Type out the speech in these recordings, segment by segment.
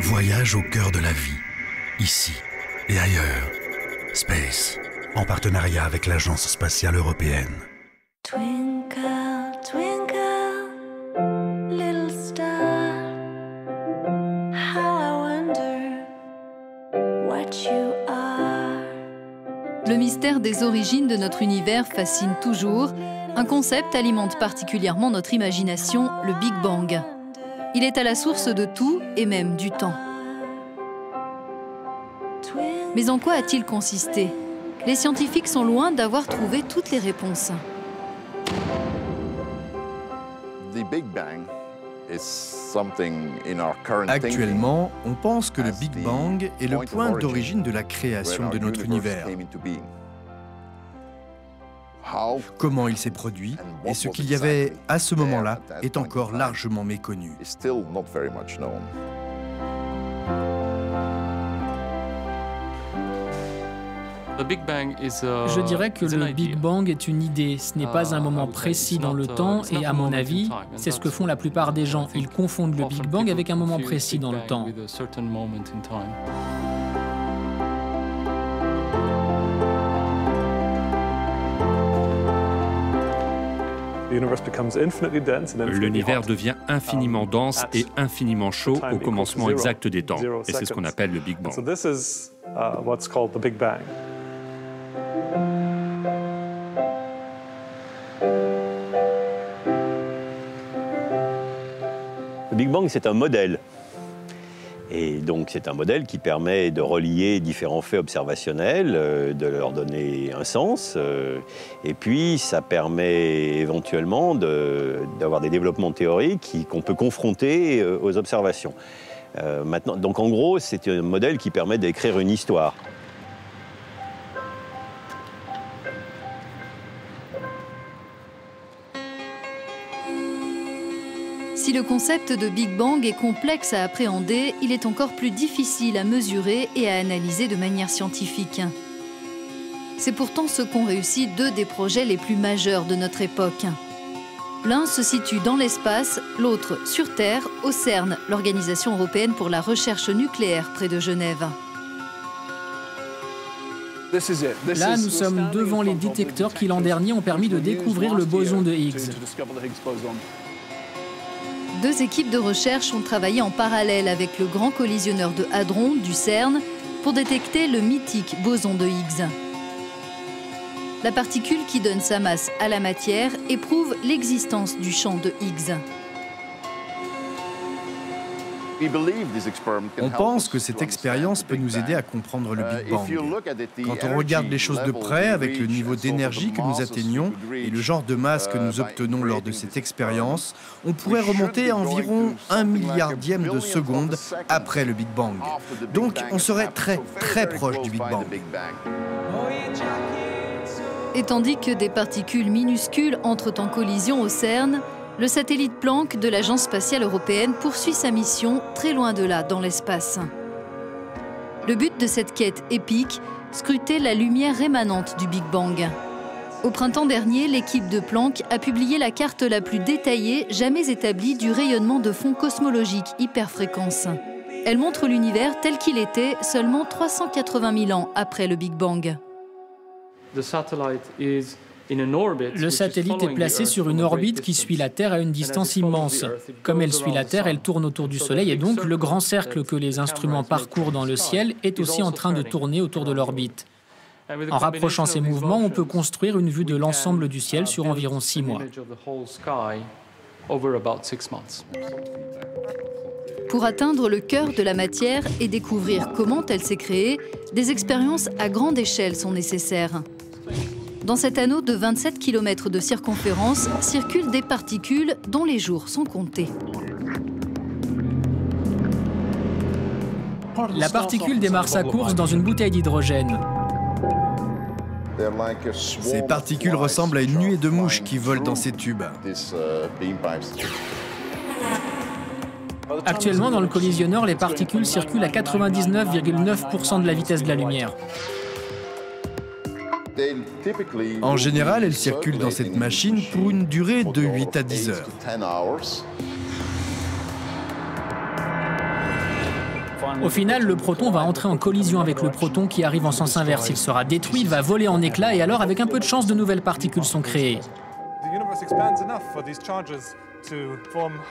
Voyage au cœur de la vie, ici et ailleurs. Space, en partenariat avec l'Agence spatiale européenne. Twinkle, twinkle, little star, how I wonder what you are. Le mystère des origines de notre univers fascine toujours. Un concept alimente particulièrement notre imagination, le Big Bang. Il est à la source de tout et même du temps. Mais en quoi a-t-il consisté? Les scientifiques sont loin d'avoir trouvé toutes les réponses. Actuellement, on pense que le Big Bang est le point d'origine de la création de notre univers. Comment il s'est produit et ce qu'il y avait à ce moment-là est encore largement méconnu. Je dirais que le Big Bang est une idée, ce n'est pas un moment précis dans le temps et à mon avis, c'est ce que font la plupart des gens. Ils confondent le Big Bang avec un moment précis dans le temps. L'univers devient infiniment dense et infiniment chaud au commencement exact des temps. Et c'est ce qu'on appelle le Big Bang. Le Big Bang, c'est un modèle. Et donc, c'est un modèle qui permet de relier différents faits observationnels, de leur donner un sens. Et puis, ça permet éventuellement d'avoir des développements théoriques qu'on peut confronter aux observations. Maintenant, donc, en gros, c'est un modèle qui permet d'écrire une histoire. Si le concept de Big Bang est complexe à appréhender, il est encore plus difficile à mesurer et à analyser de manière scientifique. C'est pourtant ce qu'ont réussi deux des projets les plus majeurs de notre époque. L'un se situe dans l'espace, l'autre sur Terre, au CERN, l'Organisation européenne pour la recherche nucléaire près de Genève. Là, nous sommes devant les détecteurs qui l'an dernier ont permis de découvrir le boson de Higgs. Deux équipes de recherche ont travaillé en parallèle avec le Grand Collisionneur de Hadron du CERN pour détecter le mythique boson de Higgs. La particule qui donne sa masse à la matière éprouve l'existence du champ de Higgs. On pense que cette expérience peut nous aider à comprendre le Big Bang. Quand on regarde les choses de près, avec le niveau d'énergie que nous atteignons et le genre de masse que nous obtenons lors de cette expérience, on pourrait remonter à environ 1 milliardième de seconde après le Big Bang. Donc on serait très proche du Big Bang. Et tandis que des particules minuscules entrent en collision au CERN, le satellite Planck de l'Agence spatiale européenne poursuit sa mission très loin de là, dans l'espace. Le but de cette quête épique, scruter la lumière rémanente du Big Bang. Au printemps dernier, l'équipe de Planck a publié la carte la plus détaillée jamais établie du rayonnement de fond cosmologique hyperfréquence. Elle montre l'univers tel qu'il était seulement 380 000 ans après le Big Bang. Le satellite est placé sur une orbite qui suit la Terre à une distance immense. Comme elle suit la Terre, elle tourne autour du Soleil et donc le grand cercle que les instruments parcourent dans le ciel est aussi en train de tourner autour de l'orbite. En rapprochant ces mouvements, on peut construire une vue de l'ensemble du ciel sur environ 6 mois. Pour atteindre le cœur de la matière et découvrir comment elle s'est créée, des expériences à grande échelle sont nécessaires. Dans cet anneau de 27 km de circonférence circulent des particules dont les jours sont comptés. La particule démarre sa course dans une bouteille d'hydrogène. Ces particules ressemblent à une nuée de mouches qui volent dans ces tubes. Actuellement, dans le collisionneur, les particules circulent à 99,9% de la vitesse de la lumière. En général, elles circulent dans cette machine pour une durée de 8 à 10 heures. Au final, le proton va entrer en collision avec le proton qui arrive en sens inverse. Il sera détruit, il va voler en éclats et alors, avec un peu de chance, de nouvelles particules sont créées.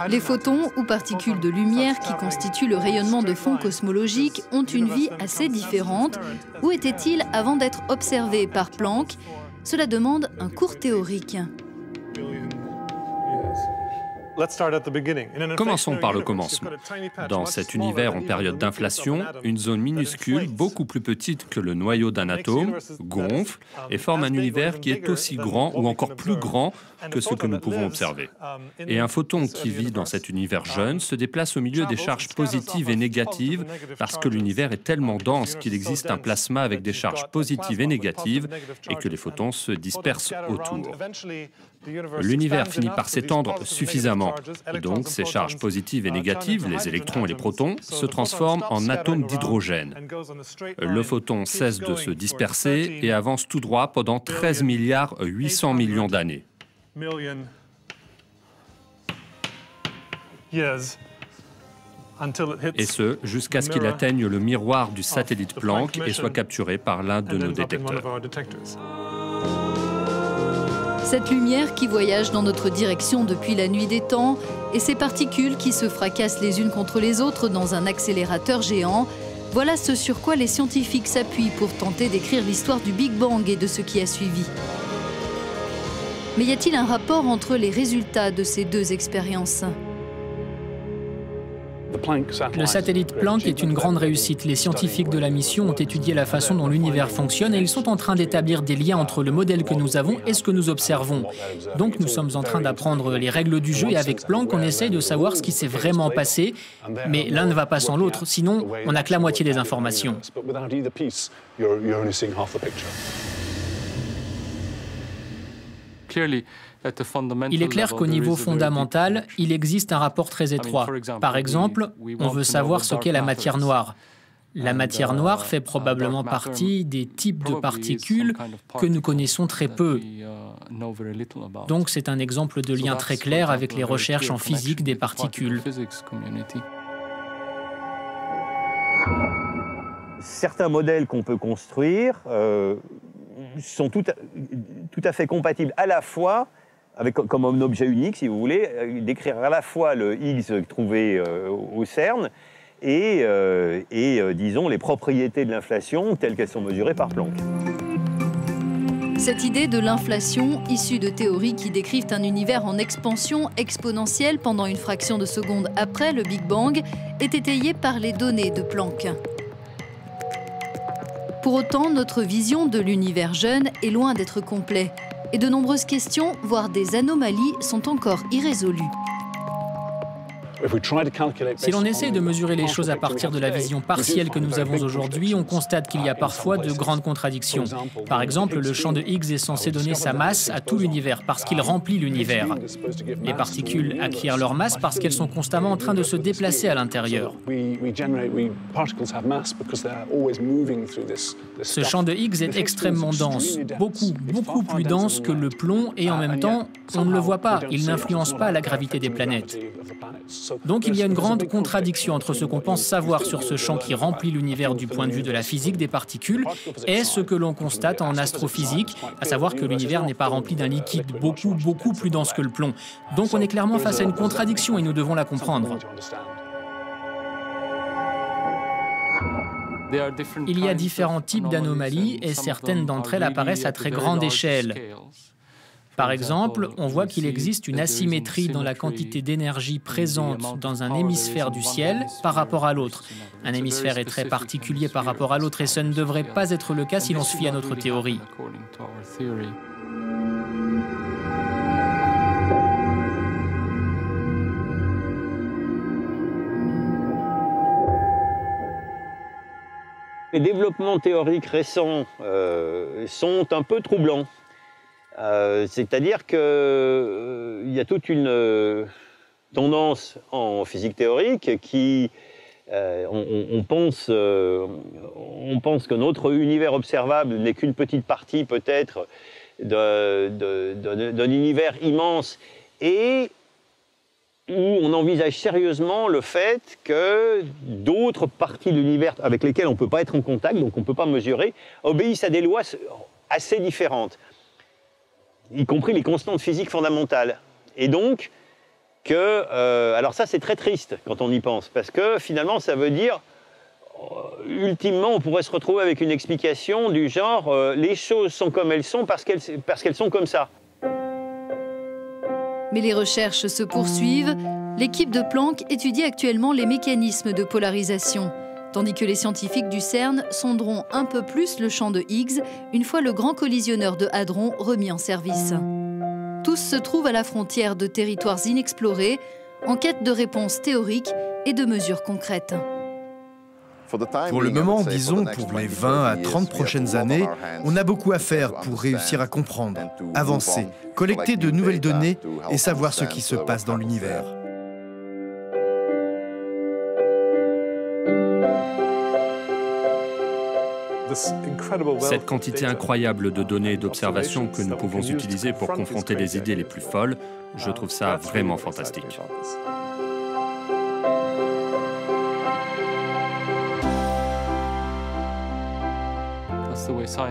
Les photons ou particules de lumière qui constituent le rayonnement de fond cosmologique ont une vie assez différente. Où étaient-ils avant d'être observés par Planck? Cela demande un cours théorique. Commençons par le commencement. Dans cet univers en période d'inflation, une zone minuscule, beaucoup plus petite que le noyau d'un atome, gonfle et forme un univers qui est aussi grand ou encore plus grand que ce que nous pouvons observer. Et un photon qui vit dans cet univers jeune se déplace au milieu des charges positives et négatives parce que l'univers est tellement dense qu'il existe un plasma avec des charges positives et négatives et que les photons se dispersent autour. L'univers finit par s'étendre suffisamment. Donc, ces charges positives et négatives, les électrons et les protons, se transforment en atomes d'hydrogène. Le photon cesse de se disperser et avance tout droit pendant 13 milliards 800 millions d'années. Et ce, jusqu'à ce qu'il atteigne le miroir du satellite Planck et soit capturé par l'un de nos détecteurs. Cette lumière qui voyage dans notre direction depuis la nuit des temps et ces particules qui se fracassent les unes contre les autres dans un accélérateur géant, voilà ce sur quoi les scientifiques s'appuient pour tenter d'écrire l'histoire du Big Bang et de ce qui a suivi. Mais y a-t-il un rapport entre les résultats de ces deux expériences ? Le satellite Planck est une grande réussite. Les scientifiques de la mission ont étudié la façon dont l'univers fonctionne et ils sont en train d'établir des liens entre le modèle que nous avons et ce que nous observons. Donc nous sommes en train d'apprendre les règles du jeu et avec Planck, on essaye de savoir ce qui s'est vraiment passé. Mais l'un ne va pas sans l'autre, sinon on n'a que la moitié des informations. Il est clair qu'au niveau fondamental, il existe un rapport très étroit. Par exemple, on veut savoir ce qu'est la matière noire. La matière noire fait probablement partie des types de particules que nous connaissons très peu. Donc c'est un exemple de lien très clair avec les recherches en physique des particules. Certains modèles qu'on peut construire sont tout à fait compatibles à la fois avec, comme un objet unique, si vous voulez, décrire à la fois le Higgs trouvé au CERN et disons, les propriétés de l'inflation telles qu'elles sont mesurées par Planck. Cette idée de l'inflation, issue de théories qui décrivent un univers en expansion exponentielle pendant une fraction de seconde après le Big Bang, est étayée par les données de Planck. Pour autant, notre vision de l'univers jeune est loin d'être complète. Et de nombreuses questions, voire des anomalies, sont encore irrésolues. Si l'on essaie de mesurer les choses à partir de la vision partielle que nous avons aujourd'hui, on constate qu'il y a parfois de grandes contradictions. Par exemple, le champ de Higgs est censé donner sa masse à tout l'univers parce qu'il remplit l'univers. Les particules acquièrent leur masse parce qu'elles sont constamment en train de se déplacer à l'intérieur. Ce champ de Higgs est extrêmement dense, beaucoup plus dense que le plomb et en même temps, on ne le voit pas, il n'influence pas la gravité des planètes. Donc il y a une grande contradiction entre ce qu'on pense savoir sur ce champ qui remplit l'univers du point de vue de la physique des particules et ce que l'on constate en astrophysique, à savoir que l'univers n'est pas rempli d'un liquide beaucoup plus dense que le plomb. Donc on est clairement face à une contradiction et nous devons la comprendre. Il y a différents types d'anomalies et certaines d'entre elles apparaissent à très grande échelle. Par exemple, on voit qu'il existe une asymétrie dans la quantité d'énergie présente dans un hémisphère du ciel par rapport à l'autre. Un hémisphère est très particulier par rapport à l'autre et ce ne devrait pas être le cas si l'on se fie à notre théorie. Les développements théoriques récents sont un peu troublants. C'est-à-dire qu'il y a toute une tendance en physique théorique qui, on pense que notre univers observable n'est qu'une petite partie peut-être d'un univers immense et où on envisage sérieusement le fait que d'autres parties de l'univers avec lesquelles on ne peut pas être en contact, donc on ne peut pas mesurer, obéissent à des lois assez différentes, y compris les constantes physiques fondamentales. Et donc, alors ça c'est très triste quand on y pense, parce que finalement ça veut dire, ultimement on pourrait se retrouver avec une explication du genre les choses sont comme elles sont parce qu'elles sont comme ça. Mais les recherches se poursuivent. L'équipe de Planck étudie actuellement les mécanismes de polarisation, tandis que les scientifiques du CERN sonderont un peu plus le champ de Higgs une fois le grand collisionneur de hadrons remis en service. Tous se trouvent à la frontière de territoires inexplorés, en quête de réponses théoriques et de mesures concrètes. Pour le moment, disons pour les 20 à 30 prochaines années, on a beaucoup à faire pour réussir à comprendre, avancer, collecter de nouvelles données et savoir ce qui se passe dans l'univers. Cette quantité incroyable de données et d'observations que nous pouvons utiliser pour confronter les idées les plus folles, je trouve ça vraiment fantastique.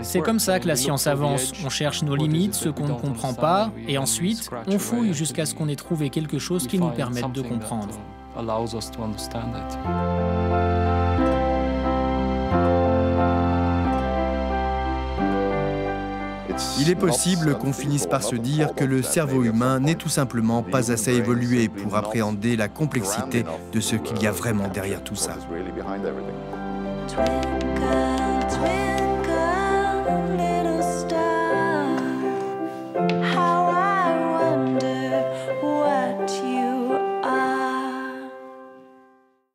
C'est comme ça que la science avance. On cherche nos limites, ce qu'on ne comprend pas, et ensuite, on fouille jusqu'à ce qu'on ait trouvé quelque chose qui nous permette de comprendre. Il est possible qu'on finisse par se dire que le cerveau humain n'est tout simplement pas assez évolué pour appréhender la complexité de ce qu'il y a vraiment derrière tout ça. Twinkle, twinkle, little